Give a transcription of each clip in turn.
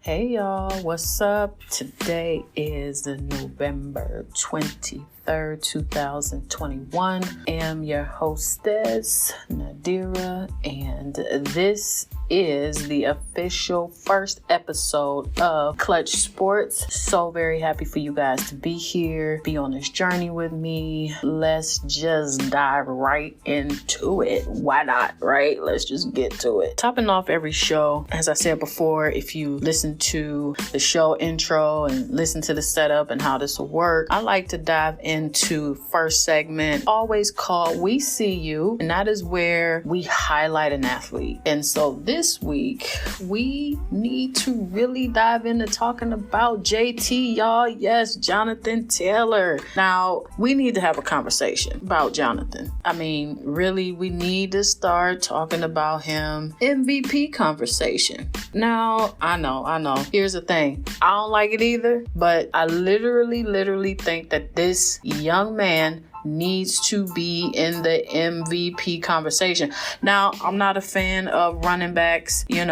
Hey y'all, what's up? Today is November 23rd, 2021. I am your hostess, Nadira, and this is the official first episode of Clutch Sports. So very happy for you guys to be here, be on this journey with me. Let's just dive right into it. Why not, right? Let's just get to it. Topping off every show, as I said before, if you listen to the show intro and listen to the setup and how this will work, I like to dive into first segment, always called We See You, and that is where we highlight an athlete. And so this week, we need to really dive into talking about JT, y'all. Yes, Jonathan Taylor. Now, we need to have a conversation about Jonathan. I mean, really, we need to start talking about him. MVP conversation. Now, I know. Here's the thing. I don't like it either, but I literally think that this young man needs to be in the MVP conversation. Now, I'm not a fan of running backs, in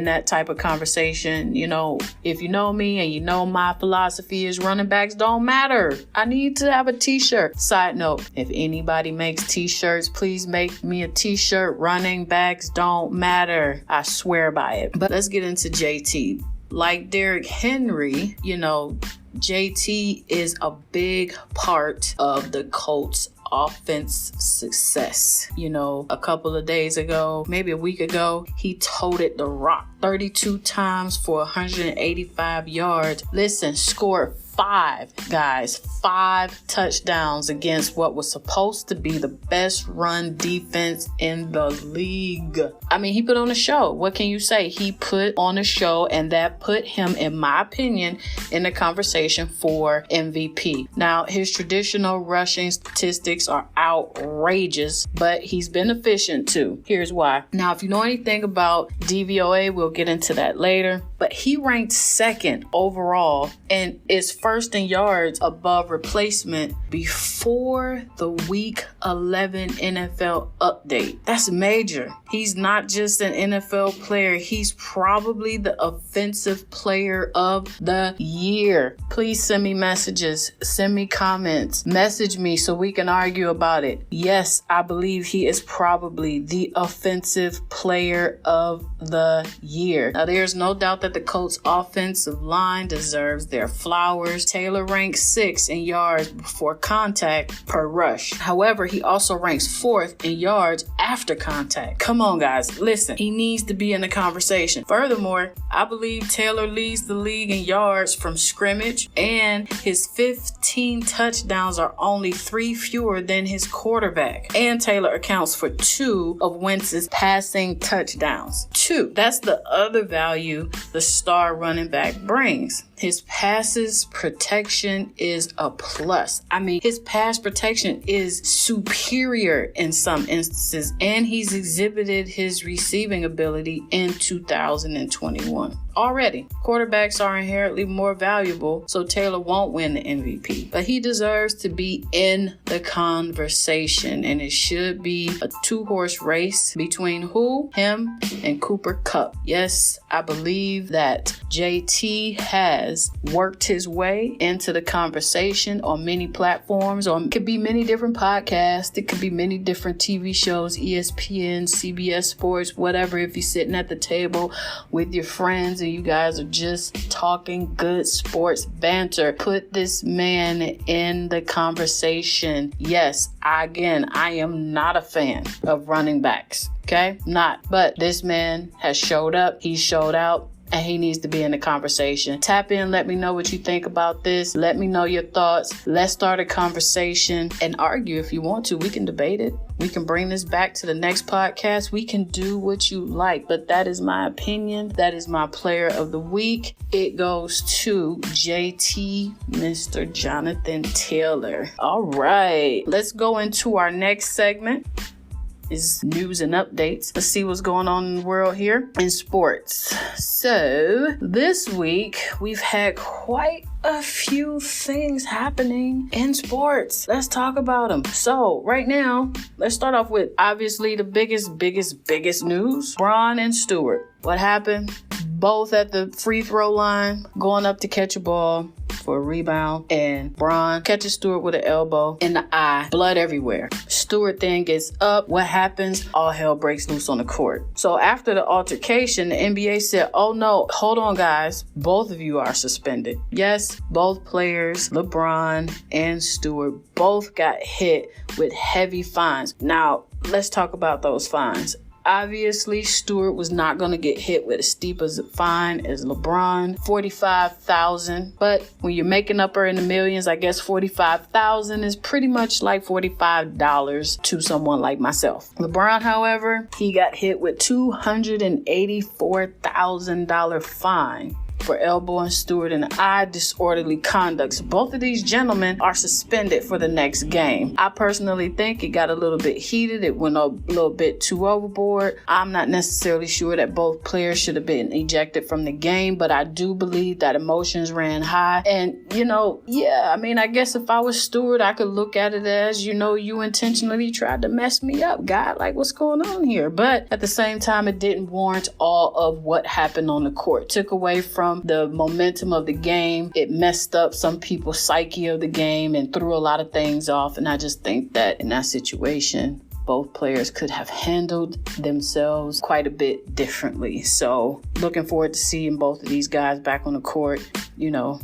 that type of conversation. If you know me and you know my philosophy is running backs don't matter. I need to have a t-shirt. Side note, if anybody makes t-shirts, please make me a t-shirt. Running backs don't matter. I swear by it. But let's get into JT. Like Derrick Henry, JT is a big part of the Colts offense success. A couple of days ago, maybe a week ago, he toted the rock 32 times for 185 yards. Listen, scored five touchdowns against what was supposed to be the best run defense in the league. I mean, he put on a show. What can you say? He put on a show, and that put him, in my opinion, in the conversation for MVP. Now, his traditional rushing statistics are outrageous, but he's been efficient too. Here's why. Now, if you know anything about DVOA, we'll get into that later, but he ranked second overall and is first in yards above replacement before the week 11 NFL update. That's major. He's not just an NFL player. He's probably the offensive player of the year. Please send me messages, send me comments, message me so we can argue about it. Yes, I believe he is probably the offensive player of the year. Now, there's no doubt that the Colts offensive line deserves their flowers. Taylor ranks 6th in yards before contact per rush. However, he also ranks 4th in yards after contact. Come on, guys. Listen, he needs to be in the conversation. Furthermore, I believe Taylor leads the league in yards from scrimmage, and his 15 touchdowns are only 3 fewer than his quarterback. And Taylor accounts for 2 of Wentz's passing touchdowns. 2. That's the other value the star running back brings. His passes protection is a plus. I mean, his pass protection is superior in some instances, and he's exhibited his receiving ability in 2021. Already, quarterbacks are inherently more valuable, so Taylor won't win the MVP. But he deserves to be in the conversation, and it should be a 2-horse race between who? Him and Cooper Kupp. Yes, I believe that JT has worked his way into the conversation on many platforms, or it could be many different podcasts, it could be many different TV shows, ESPN, CBS Sports, whatever. If you're sitting at the table with your friends and you guys are just talking good sports banter, put this man in the conversation. Yes, I am not a fan of running backs. Okay? Not. But this man has showed up. He showed out. And he needs to be in the conversation. Tap in, let me know what you think about this. Let me know your thoughts. Let's start a conversation and argue if you want to. We can debate it. We can bring this back to the next podcast. We can do what you like. But that is my opinion. That is my player of the week. It goes to JT, Mr. Jonathan Taylor. All right. Let's go into our next segment. Is news and updates. Let's see what's going on in the world here in sports. So this week we've had quite a few things happening in sports. Let's talk about them. So right now, let's start off with obviously the biggest news. Braun and Stewart. What happened? both at the free throw line, going up to catch a ball for a rebound, and Bron catches Stewart with an elbow in the eye, blood everywhere. Stewart then gets up. What happens? All hell breaks loose on the court. So after the altercation, the NBA said, oh no, hold on guys, both of you are suspended. Yes, both players, LeBron and Stewart, both got hit with heavy fines. Now, let's talk about those fines. Obviously, Stewart was not going to get hit with as steep as a fine as LeBron, $45,000. But when you're making up in the millions, I guess $45,000 is pretty much like $45 to someone like myself. LeBron, however, he got hit with $284,000 fine for elbowing Stewart in the eye, disorderly conduct. Both of these gentlemen are suspended for the next game. I personally think it got a little bit heated. It went a little bit too overboard. I'm not necessarily sure that both players should have been ejected from the game, but I do believe that emotions ran high. And, I guess if I was Stewart, I could look at it as, you intentionally tried to mess me up, guy. Like, what's going on here? But at the same time, it didn't warrant all of what happened on the court. Took away from the momentum of the game. It messed up some people's psyche of the game and threw a lot of things off. And I just think that in that situation, both players could have handled themselves quite a bit differently. So looking forward to seeing both of these guys back on the court,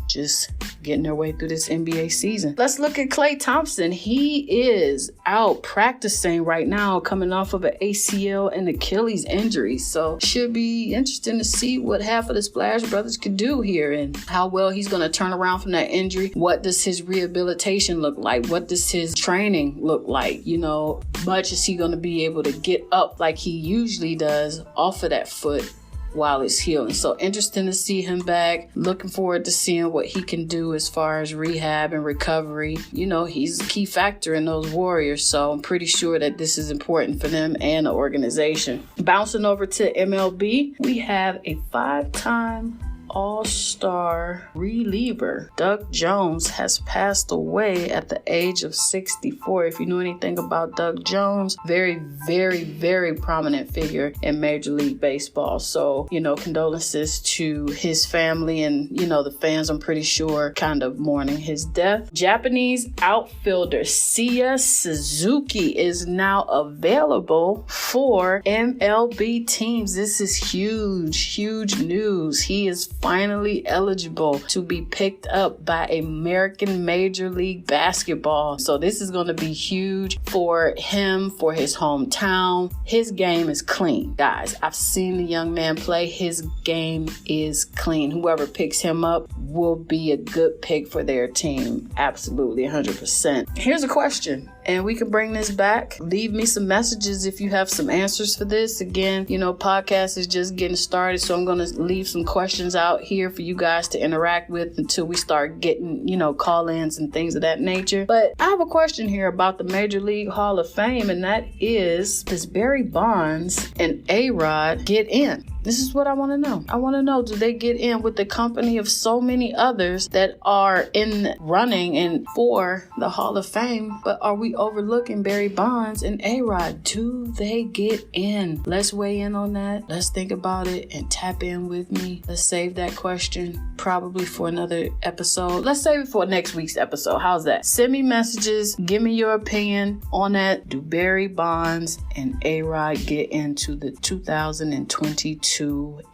just getting their way through this NBA season. Let's look at Klay Thompson. He is out practicing right now, coming off of an ACL and Achilles injury. So should be interesting to see what half of the Splash Brothers could do here and how well he's going to turn around from that injury. What does his rehabilitation look like? What does his training look like? Much is he going to be able to get up like he usually does off of that foot while it's healing. So interesting to see him back. Looking forward to seeing what he can do as far as rehab and recovery. He's a key factor in those Warriors, so I'm pretty sure that this is important for them and the organization. Bouncing over to MLB, we have a 5-time All-Star reliever. Doug Jones has passed away at the age of 64. If you know anything about Doug Jones, very, very, very prominent figure in Major League Baseball. So, condolences to his family and, the fans, I'm pretty sure, kind of mourning his death. Japanese outfielder Seiya Suzuki is now available for MLB teams. This is huge, huge news. He is finally eligible to be picked up by American Major League Basketball. So this is going to be huge for him, for his hometown. His game is clean. Guys, I've seen the young man play. His game is clean. Whoever picks him up will be a good pick for their team. Absolutely, 100%. Here's a question, and we can bring this back. Leave me some messages if you have some answers for this. Again, podcast is just getting started, so I'm going to leave some questions out here for you guys to interact with until we start getting, call-ins and things of that nature. But I have a question here about the Major League Hall of Fame, and that is, does Barry Bonds and A-Rod get in? This is what I want to know. I want to know, do they get in with the company of so many others that are in running and for the Hall of Fame? But are we overlooking Barry Bonds and A-Rod? Do they get in? Let's weigh in on that. Let's think about it and tap in with me. Let's save that question probably for another episode. Let's save it for next week's episode. How's that? Send me messages. Give me your opinion on that. Do Barry Bonds and A-Rod get into the 2022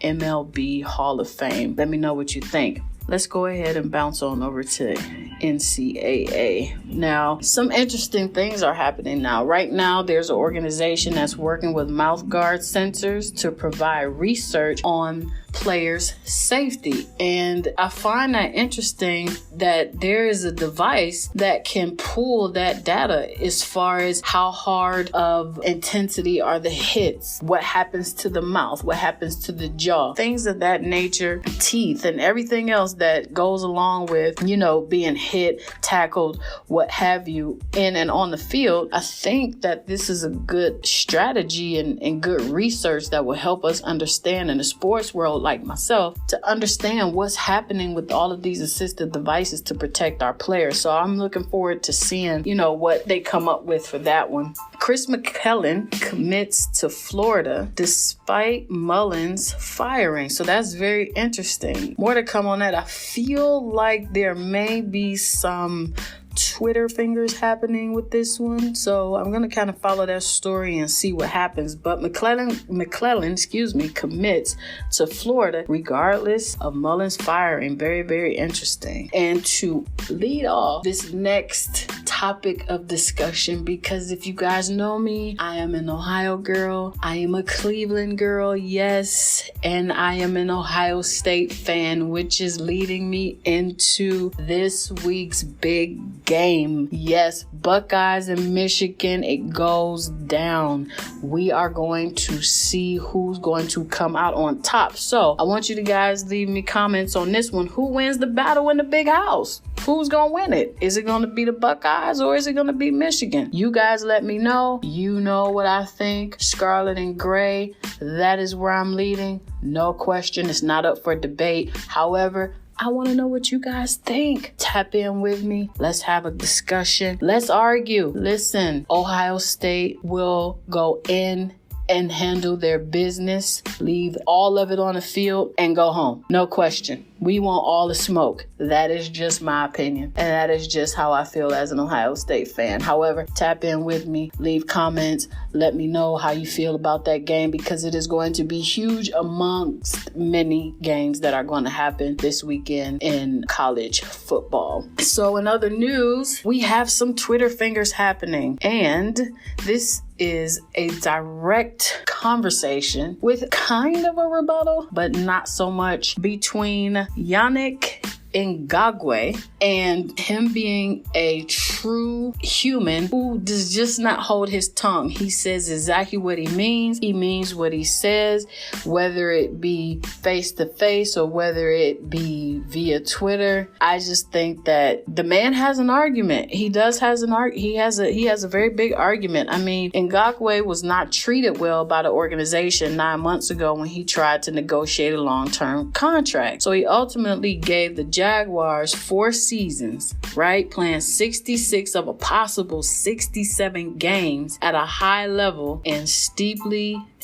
MLB Hall of Fame? Let me know what you think. Let's go ahead and bounce on over to NCAA. Now, some interesting things are happening now. Right now, there's an organization that's working with mouth guard sensors to provide research on players' safety. And I find that interesting that there is a device that can pull that data as far as how hard of intensity are the hits, what happens to the mouth, what happens to the jaw, things of that nature, teeth, and everything else that goes along with, being hit, tackled, what have you, in and on the field. I think that this is a good strategy and good research that will help us understand in the sports world adult like myself to understand what's happening with all of these assistive devices to protect our players. So I'm looking forward to seeing, what they come up with for that one. Chris McClellan commits to Florida despite Mullins firing. So that's very interesting. More to come on that. I feel like there may be some Twitter fingers happening with this one, so I'm going to kind of follow that story and see what happens. But McClellan, commits to Florida regardless of Mullins firing. Very, very interesting. And to lead off this next topic of discussion, because if you guys know me, I am an Ohio girl, I am a Cleveland girl, yes, and I am an Ohio State fan, which is leading me into this week's big game. Yes, Buckeyes and Michigan, it goes down. We are going to see who's going to come out on top. So I want you to guys leave me comments on this one. Who wins the battle in the big house? Who's going to win it? Is it going to be the Buckeyes or is it going to be Michigan? You guys let me know. You know what I think. Scarlet and Gray, that is where I'm leading. No question. It's not up for debate. However, I want to know what you guys think. Tap in with me. Let's have a discussion. Let's argue. Listen, Ohio State will go in and handle their business, leave all of it on the field, and go home. No question. We want all the smoke. That is just my opinion. And that is just how I feel as an Ohio State fan. However, tap in with me, leave comments, let me know how you feel about that game, because it is going to be huge amongst many games that are going to happen this weekend in college football. So in other news, we have some Twitter fingers happening. And this is a direct conversation with kind of a rebuttal, but not so much, between Yannick Ngakoue and him being a true human who does just not hold his tongue. He says exactly what he means. He means what he says, whether it be face to face or whether it be via Twitter. I just think that the man has an argument. He has a very big argument. I mean, Ngakoue was not treated well by the organization 9 months ago when he tried to negotiate a long-term contract. So he ultimately gave the Jaguars 4 seasons, right? Playing 66 of a possible 67 games at a high level and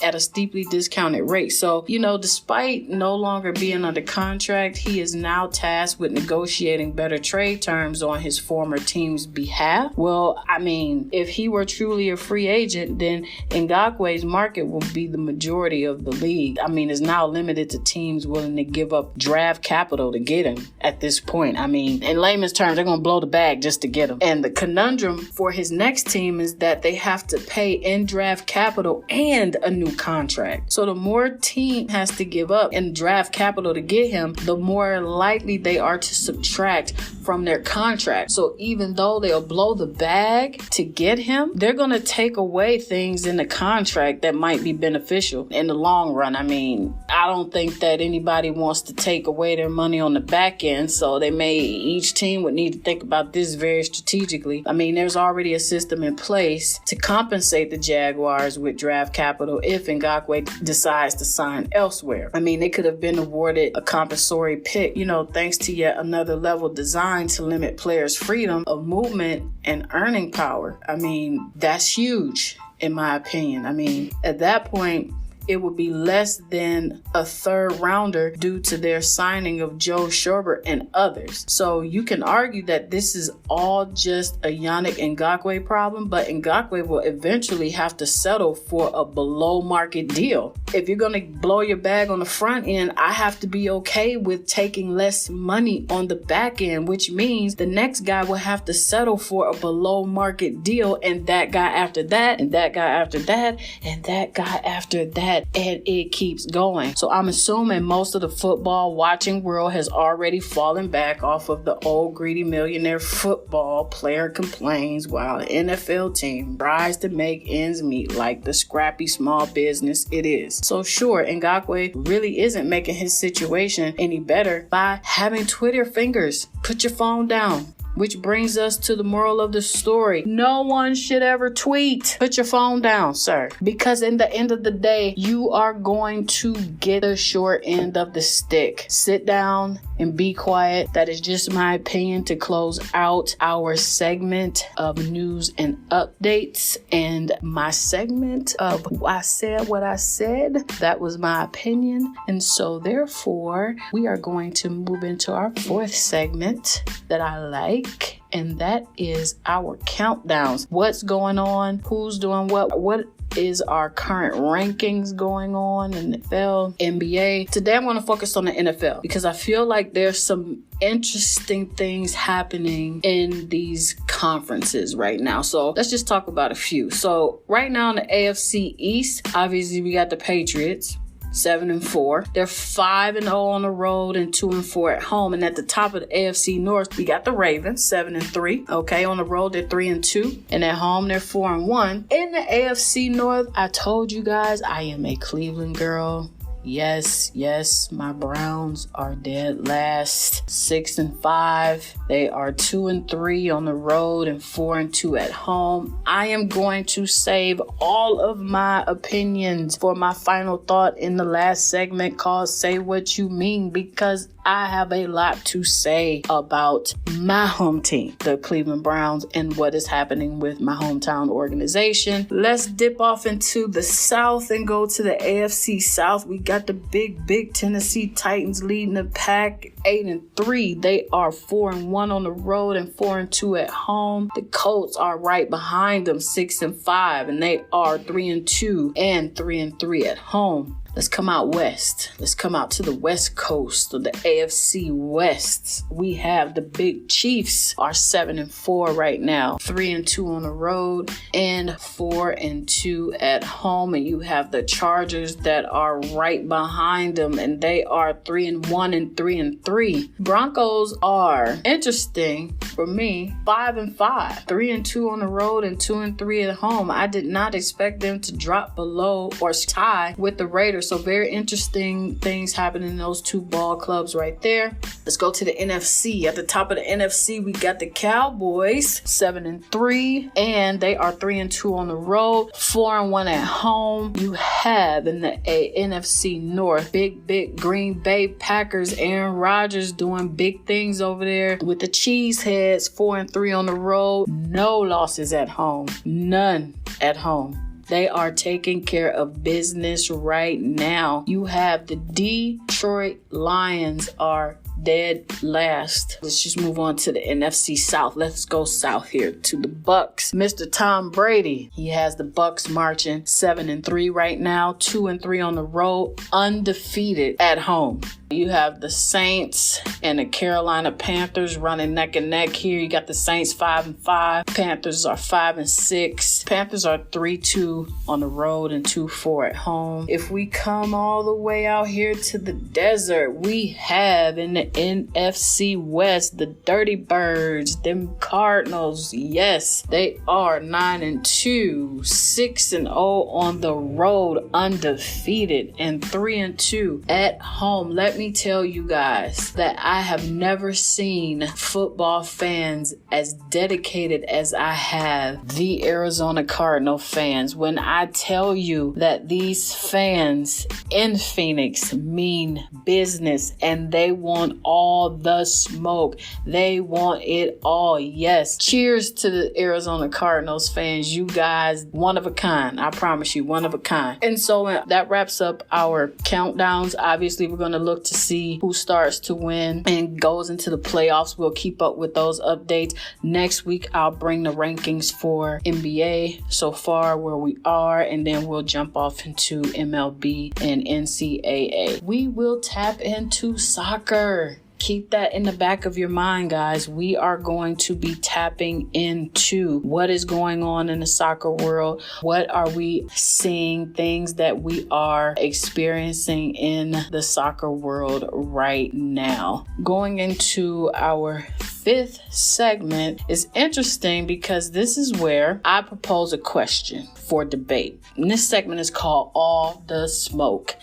at a steeply discounted rate. So, despite no longer being under contract, he is now tasked with negotiating better trade terms on his former team's behalf. Well, I mean, if he were truly a free agent, then Ngakoue's market will be the majority of the league. I mean, it's now limited to teams willing to give up draft capital to get him at this point. I mean, in layman's terms, they're going to blow the bag just to get him. And the conundrum for his next team is that they have to pay in draft capital and a new contract. So the more team has to give up in draft capital to get him, the more likely they are to subtract from their contract. So even though they'll blow the bag to get him, they're going to take away things in the contract that might be beneficial in the long run. I mean, I don't think that anybody wants to take away their money on the back end. So each team would need to think about this very strategically. I mean, there's already a system in place to compensate the Jaguars with draft capital if Ngakoue decides to sign elsewhere. I mean, they could have been awarded a compensatory pick, thanks to yet another level designed to limit players' freedom of movement and earning power. I mean, that's huge, in my opinion. I mean, at that point, it would be less than a third rounder due to their signing of Joe Schobert and others. So you can argue that this is all just a Yannick Ngakoue problem, but Ngakoue will eventually have to settle for a below market deal. If you're going to blow your bag on the front end, I have to be okay with taking less money on the back end, which means the next guy will have to settle for a below market deal, and that guy after that, and that guy after that, and that guy after that. And it keeps going. So I'm assuming most of the football watching world has already fallen back off of the old greedy millionaire football player complains while the NFL team tries to make ends meet like the scrappy small business it is. So sure, Ngakoue really isn't making his situation any better by having Twitter fingers. Put your phone down. Which brings us to the moral of the story. No one should ever tweet. Put your phone down, sir. Because in the end of the day, you are going to get the short end of the stick. Sit down and be quiet. That is just my opinion to close out our segment of news and updates. And my segment of I said what I said, that was my opinion. And so therefore, we are going to move into our fourth segment that I like. And that is our countdowns. What's going on? Who's doing what? What is our current rankings going on in the NFL, NBA? Today I'm going to focus on the NFL because I feel like there's some interesting things happening in these conferences right now. So let's just talk about a few. So right now in the AFC East, obviously we got the Patriots. 7-4. They're 5-0 on the road and 2-4 at home. And at the top of the AFC North, we got the Ravens, 7-3. Okay, on the road they're 3-2, and at home they're 4-1. In the AFC North, I told you guys I am a Cleveland girl. Yes, my Browns are dead last, 6-5. They are 2-3 on the road and 4-2 at home. I am going to save all of my opinions for my final thought in the last segment called Say What You Mean, because I have a lot to say about my home team, the Cleveland Browns, and what is happening with my hometown organization. Let's dip off into the South and go to the AFC South. We got the big Tennessee Titans leading the pack, 8-3. They are 4-1 on the road and 4-2 at home. The Colts are right behind them, 6-5, and they are 3-2 and 3-3 at home. Let's come out west. Let's come out to the west coast of the AFC West. We have the Big Chiefs are 7-4 right now, 3-2 on the road and 4-2 at home. And you have the Chargers that are right behind them, and they are 3-1 and 3-3. Broncos are interesting for me, 5-5, 3-2 on the road and 2-3 at home. I did not expect them to drop below or tie with the Raiders. So very interesting things happening in those two ball clubs right there. Let's go to the NFC. At the top of the NFC, we got the Cowboys, 7-3, and they are 3-2 on the road, 4-1 at home. You have in the NFC North, big Green Bay Packers, Aaron Rodgers doing big things over there with the Cheeseheads, 4-3 on the road, no losses at home, none at home. They are taking care of business right now. You have the Detroit Lions are dead last. Let's just move on to the NFC South. Let's go south here to the Bucks. Mr. Tom Brady, he has the Bucks marching 7-3 right now, 2-3 on the road, undefeated at home. You have the Saints and the Carolina Panthers running neck and neck here. You got the Saints 5-5. Panthers are 5-6. Panthers are 3-2 on the road and 2-4 at home. If we come all the way out here to the desert, we have in the NFC West the Dirty Birds, them Cardinals. Yes, they are 9-2, 6-0 on the road, undefeated, and 3-2 at home. Let me tell you guys that I have never seen football fans as dedicated as I have the Arizona Cardinal fans. When I tell you that these fans in Phoenix mean business and they want all the smoke, they want it all. Yes, cheers to the Arizona Cardinals fans. You guys, one of a kind. I promise you, one of a kind. And so that wraps up our countdowns. Obviously, we're going to look to see who starts to win and goes into the playoffs. We'll keep up with those updates. Next week, I'll bring the rankings for NBA so far where we are, and then we'll jump off into MLB and NCAA. We will tap into soccer. Keep that in the back of your mind, guys. We are going to be tapping into what is going on in the soccer world. What are we seeing? Things that we are experiencing in the soccer world right now. Going into our fifth segment is interesting because this is where I propose a question for debate. And this segment is called All the Smoke.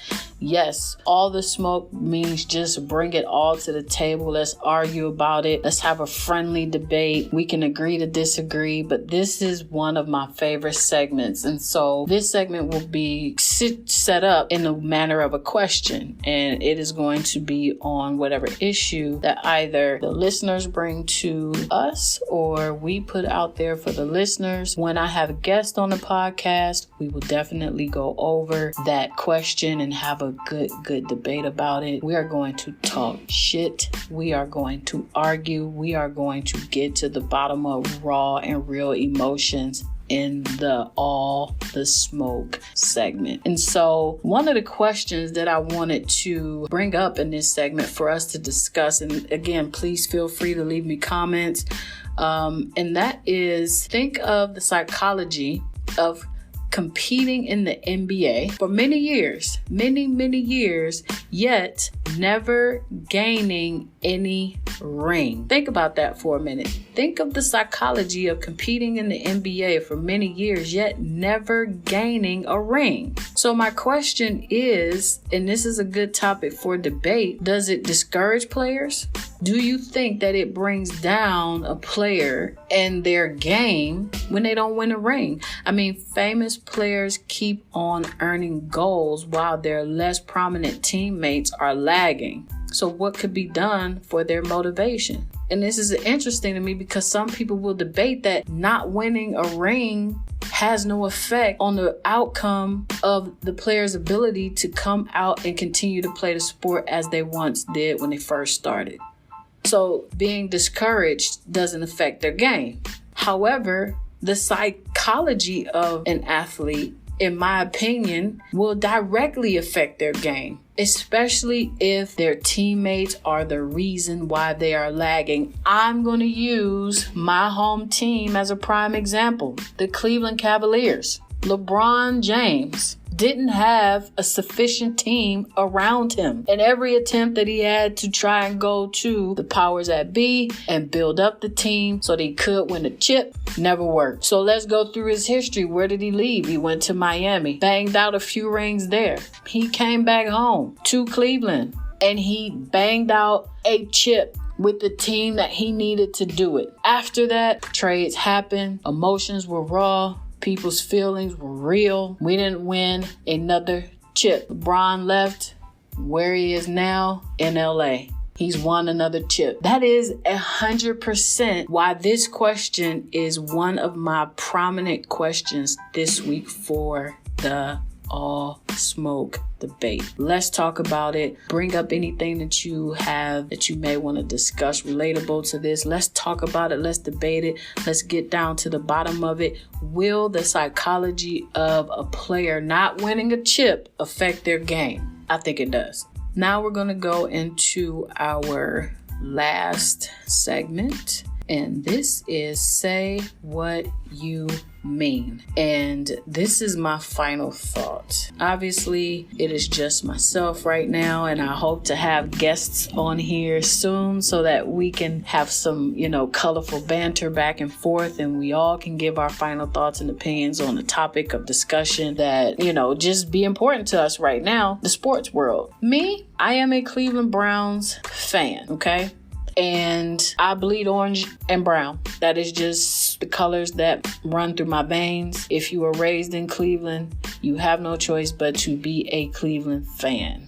Yes, all the smoke means just bring it all to the table. Let's argue about it. Let's have a friendly debate. We can agree to disagree, but this is one of my favorite segments. And so this segment will be set up in the manner of a question, and it is going to be on whatever issue that either the listeners bring to us or we put out there for the listeners. When I have a guest on the podcast, we will definitely go over that question and have a good debate about it. We are going to talk shit. We are going to argue. We are going to get to the bottom of raw and real emotions in the All the Smoke segment. And so one of the questions that I wanted to bring up in this segment for us to discuss, and again, please feel free to leave me comments, and that is, think of the psychology of competing in the NBA for many years, yet never gaining any ring. Think about that for a minute. Think of the psychology of competing in the NBA for many years, yet never gaining a ring. So my question is, and this is a good topic for debate, does it discourage players? Do you think that it brings down a player and their game when they don't win a ring? I mean, famous players keep on earning goals while their less prominent teammates are lagging. So what could be done for their motivation? And this is interesting to me because some people will debate that not winning a ring has no effect on the outcome of the player's ability to come out and continue to play the sport as they once did when they first started. So being discouraged doesn't affect their game. However, the psychology of an athlete, in my opinion, will directly affect their game, especially if their teammates are the reason why they are lagging. I'm going to use my home team as a prime example. The Cleveland Cavaliers. LeBron James didn't have a sufficient team around him. And every attempt that he had to try and go to the powers that be and build up the team so that he could win a chip never worked. So let's go through his history. Where did he leave? He went to Miami, banged out a few rings there. He came back home to Cleveland and he banged out a chip with the team that he needed to do it. After that, trades happened. Emotions were raw. People's feelings were real. We didn't win another chip. LeBron left where he is now in LA. He's won another chip. That is 100% why this question is one of my prominent questions this week for the All Smoke debate. Let's talk about it. Bring up anything that you have that you may want to discuss relatable to this. Let's talk about it. Let's debate it. Let's get down to the bottom of it. Will the psychology of a player not winning a chip affect their game? I think it does. Now we're going to go into our last segment, and this is Say What You Mean. And this is my final thought. Obviously, it is just myself right now, and I hope to have guests on here soon so that we can have some, colorful banter back and forth, and we all can give our final thoughts and opinions on the topic of discussion that, just be important to us right now, the sports world. Me, I am a Cleveland Browns fan, okay? And I bleed orange and brown. That is just the colors that run through my veins. If you were raised in Cleveland, you have no choice but to be a Cleveland fan.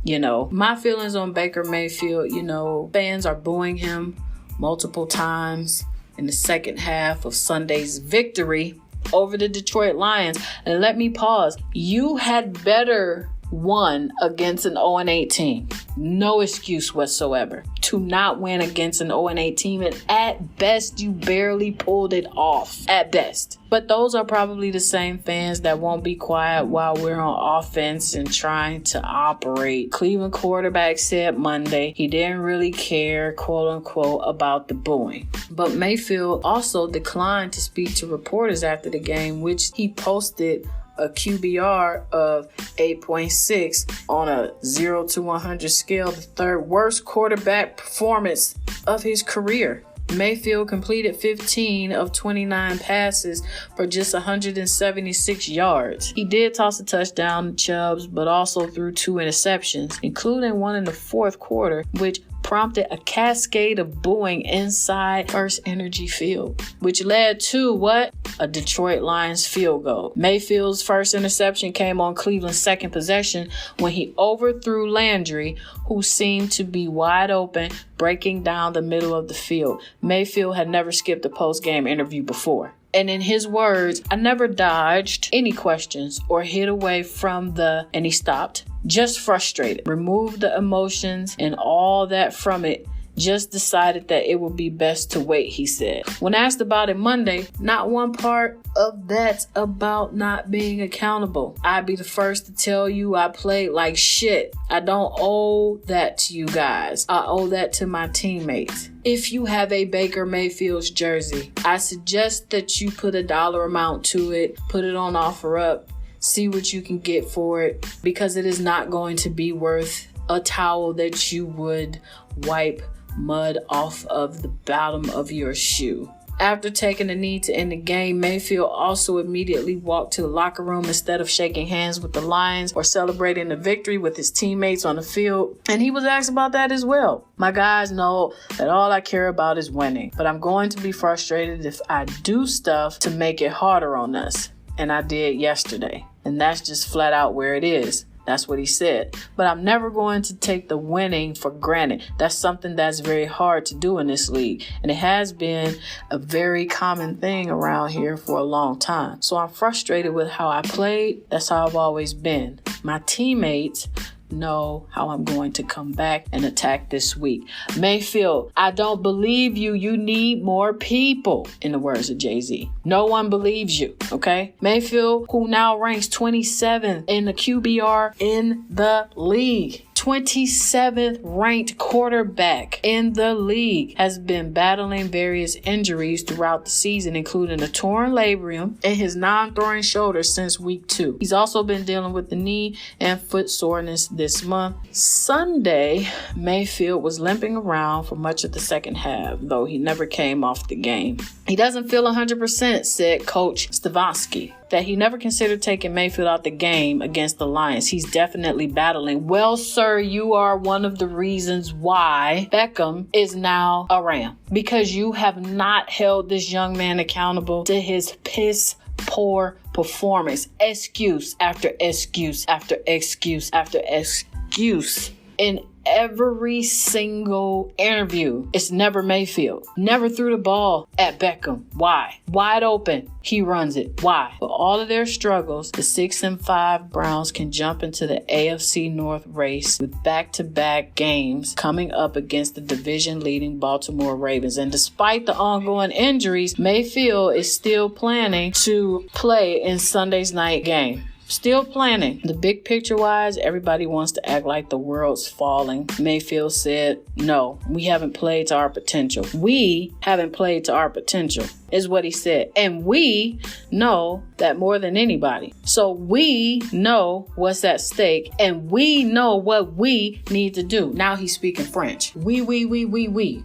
My feelings on Baker Mayfield, fans are booing him multiple times in the second half of Sunday's victory over the Detroit Lions. And let me pause. You had better won against an 0-8 team. No excuse whatsoever to not win against an 0-8 team, and at best you barely pulled it off, at best. But those are probably the same fans that won't be quiet while we're on offense and trying to operate. Cleveland quarterback said Monday he didn't really care, quote unquote, about the booing. But Mayfield also declined to speak to reporters after the game, which he posted a QBR of 8.6 on a 0 to 100 scale, the third worst quarterback performance of his career. Mayfield completed 15 of 29 passes for just 176 yards. He did toss a touchdown to Chubbs, but also threw 2 interceptions, including one in the fourth quarter, which prompted a cascade of booing inside First Energy Field, which led to what? A Detroit Lions field goal. Mayfield's first interception came on Cleveland's second possession when he overthrew Landry, who seemed to be wide open, breaking down the middle of the field. Mayfield had never skipped a post-game interview before. And in his words, I never dodged any questions or hid away from and he stopped, just frustrated, removed the emotions and all that from it. Just decided that it would be best to wait, he said. When asked about it Monday, not one part of that's about not being accountable. I'd be the first to tell you I played like shit. I don't owe that to you guys. I owe that to my teammates. If you have a Baker Mayfield's jersey, I suggest that you put a dollar amount to it, put it on OfferUp, see what you can get for it, because it is not going to be worth a towel that you would wipe mud off of the bottom of your shoe. After taking a knee to end the game, Mayfield also immediately walked to the locker room instead of shaking hands with the Lions or celebrating the victory with his teammates on the field. And he was asked about that as well. My guys know that all I care about is winning, but I'm going to be frustrated if I do stuff to make it harder on us. And I did yesterday. And that's just flat out where it is. That's what he said. But I'm never going to take the winning for granted. That's something that's very hard to do in this league. And it has been a very common thing around here for a long time. So I'm frustrated with how I played. That's how I've always been. My teammates know how I'm going to come back and attack this week. Mayfield, I don't believe you. You need more people, in the words of Jay-Z. No one believes you, okay? Mayfield, who now ranks 27th in the QBR in the league. 27th ranked quarterback in the league, has been battling various injuries throughout the season, including a torn labrum and his non-throwing shoulder since week 2. He's also been dealing with the knee and foot soreness this month. Sunday, Mayfield was limping around for much of the second half, though he never came off the game. He doesn't feel 100%, said Coach Stefanski. That he never considered taking Mayfield out the game against the Lions. He's definitely battling. Well, sir, you are one of the reasons why Beckham is now a Ram. Because you have not held this young man accountable to his piss poor performance. Excuse after excuse after excuse after excuse. In every single interview, it's never Mayfield. Never threw the ball at Beckham. Why? Wide open. He runs it. Why? For all of their struggles, the 6-5 Browns can jump into the AFC North race with back-to-back games coming up against the division-leading Baltimore Ravens. And despite the ongoing injuries, Mayfield is still planning to play in Sunday's night game. Still planning. The big picture wise, everybody wants to act like the world's falling. Mayfield said, no, we haven't played to our potential. We haven't played to our potential, is what he said. And we know that more than anybody. So we know what's at stake and we know what we need to do. Now he's speaking French. We.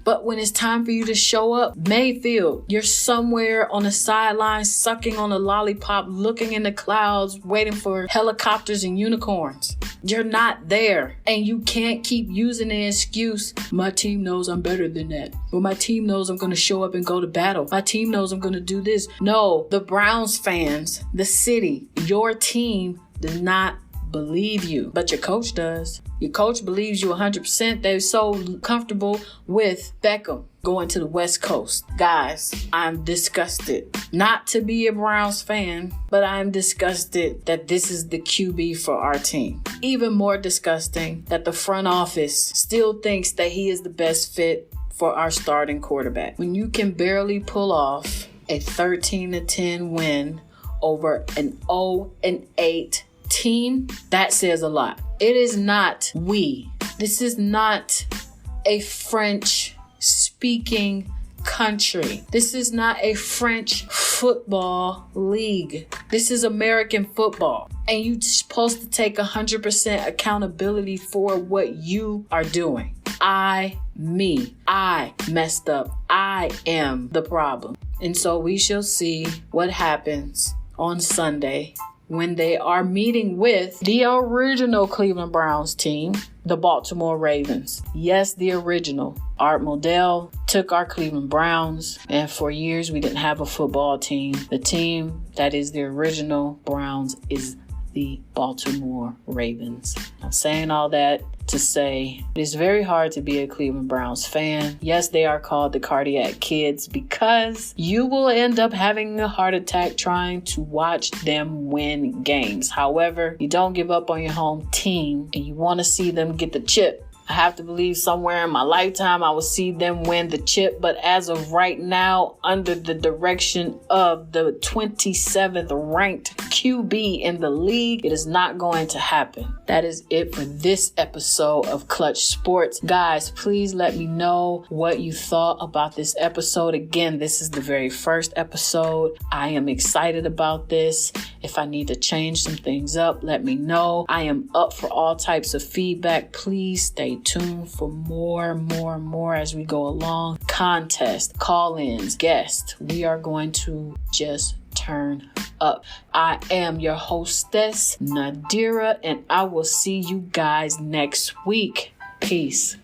But when it's time for you to show up, Mayfield, you're somewhere on the sideline, sucking on a lollipop, looking in the clouds, waiting for helicopters and unicorns. You're not there. And you can't keep using the excuse, my team knows I'm better than that. Or my team knows I'm going to show up and go to battle. My team knows I'm going to do this. No, the Browns fans, the city, your team does not believe you, but your coach does. Your coach believes you 100%. They're so comfortable with Beckham going to the West Coast. Guys, I'm disgusted. Not to be a Browns fan, but I'm disgusted that this is the QB for our team. Even more disgusting that the front office still thinks that he is the best fit for our starting quarterback. When you can barely pull off a 13-10 win over an 0-8 team, that says a lot. It is not we. This is not a French-speaking country. This is not a French football league. This is American football. And you're supposed to take 100% accountability for what you are doing. I messed up. I am the problem. And so we shall see what happens on Sunday when they are meeting with the original Cleveland Browns team, the Baltimore Ravens. Yes, the original. Art Modell took our Cleveland Browns, and for years we didn't have a football team. The team that is the original Browns is the Baltimore Ravens. I'm saying all that to say it is very hard to be a Cleveland Browns fan. Yes, they are called the cardiac kids because you will end up having a heart attack trying to watch them win games. However, you don't give up on your home team and you want to see them get the chip. I have to believe somewhere in my lifetime I will see them win the chip. But as of right now, under the direction of the 27th ranked QB in the league, it is not going to happen. That is it for this episode of Clutch Sports. Guys, please let me know what you thought about this episode. Again, this is the very first episode. I am excited about this. If I need to change some things up, let me know. I am up for all types of feedback. Please stay tuned for more as we go along. Contest, call-ins, guests. We are going to just turn up. I am your hostess, Nadira, and I will see you guys next week. Peace.